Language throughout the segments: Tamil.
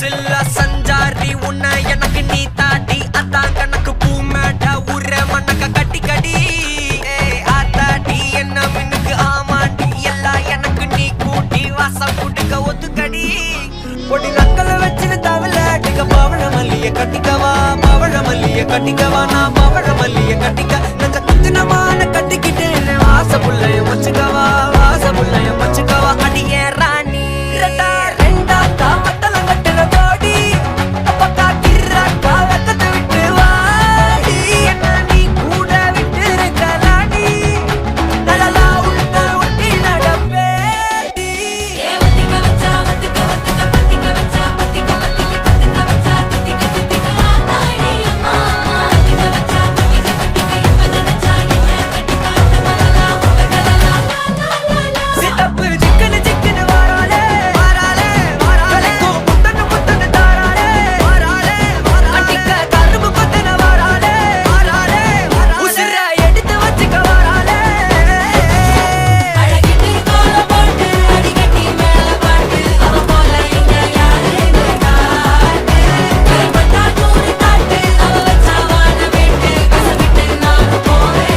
சில்ல சஞ்சாரி உன்னை எனக்கு நீ தாட்டி அதான் கணக்கு பூமேட்ட ஊர மண்ணக்க கட்டி கடி ஆத்தாட்டி என்ன மின்னுக்கு ஆமாண்டி எல்லாம் எனக்கு நீ கூட்டி வாசம் குடுக்க ஒத்துக்கடி பொடி நக்கலை வச்சுன்னு தவள அடிக்க பவழ மல்லிய கட்டிக்கவா பவழ மல்லிய கட்டிக்கவா நான் பவழ மல்லிய கட்டிக்க நஞ்ச குத்தினமான கட்டிக்கிட்டேன் வாச புள்ளைய வச்சுக்கவா வாச புள்ளைய வச்சுக்கவா அடியே ராணி ரெண்டா காமத்தல கட்டுற போடி அப்பக்கா கிர்ராக்கா வெக்கத்தை விட்டு வாடி என்ன நீ கூட விட்டு இருக்கலாடி நலலா உள்ள ஒட்டி நடப்பேடி வத்திக்க வச்சா வத்திக்க வத்திக்க பத்திக்க வச்சா பத்திக்க வத்திக்க பத்திக்க வச்சா தித்திக்க தித்திக்க ஆத்தாடி அம்மா வத்திக்க வச்சா பத்திக்க பத்திக்க இப்ப நினைச்சா என்ன கட்டி காட்ட மலலா உலகலலா சித்தப்பு சிக்கன சிக்கன வாராலே வாராலே வாராலே முத்தன முத்தன தாராலே வாராலே வாராலே அடிக்க கரும்பு கொத்தன வாராலே வாராலே வாராலே உசிர எடுத்து வச்சுக்க வாராலே அழகிட்டு கோல போட்டு அடிக்கட்டி மேல பாட்டு அவ போல இங்க யாருமே காட்டு கைப்பட்டா நூறு காட்டு அவ வச்சா வான வேட்டு கசவிட்டு நானும் போவேன்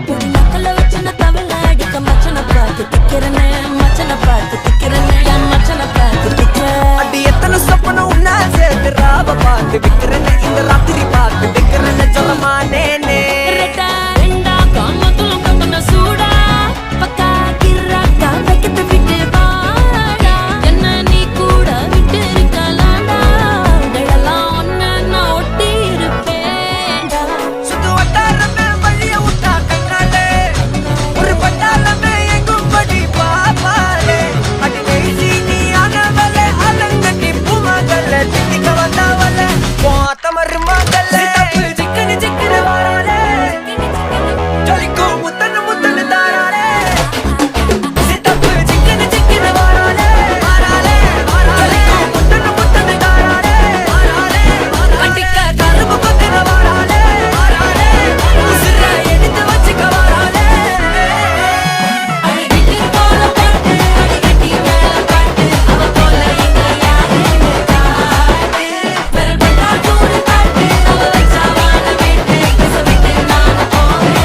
பொடி நக்கல வச்சுன தவள அடிக்க மச்சன பார்த்து திக்கிறனே மச்சன பார்த்து திக்கிறனே என் மச்சன பார்த்து திக்கிற அடி எத்தனை சொப்பன உன்னா சேர்த்து ராவ பார்த்து விக்கிறேன்னு இந்த ராத்திரி பார்த்து விக்கிறேன்னு சொல்லமானேனே ரெட்டா ரெண்டா காமத்துலம் கட்டன சூடா பக்கா கிர்ராக்கா வைக்கத்து விட்டு வாடா என்ன நீ கூட விட்டு இருக்கலாம்டா இதெல்லாம் ஒன்ன நான் ஒட்டி இருப்பேன்டா சுத்து வட்டாரமே வழிய விட்டா கண்ணாலே ஒரு பட்டாளமே எங்கும் படி பாப்பாலே அடி நெய்சி நீ ஆனவளே அலங்கட்டி பூமகளே தித்திக்க வந்தவளே போத்த மருமகளே சிக்கனு சிக்கனு வாராலே ஜொலிக்கும் முத்தனு முத்தனு தாராலே சித்தப்பு சிக்கனு சிக்கனு வாராலே வாராலே வாராலே முத்தனு முத்தனு தாராலே வாராலே அடிக்க கரும்பு கொத்தன வாராலே வாராலே உசிர எடுத்து வச்சுக்க வாராலே அழகிட்டு கோல போட்டு அடிக்கட்டி மேல பாட்டு அவ போல இங்க யாருமே காட்டு பெருபட்டா நூறு காட்டு அவ வச்சா வான வேட்டு கசவிட்டு நானும் போவேன்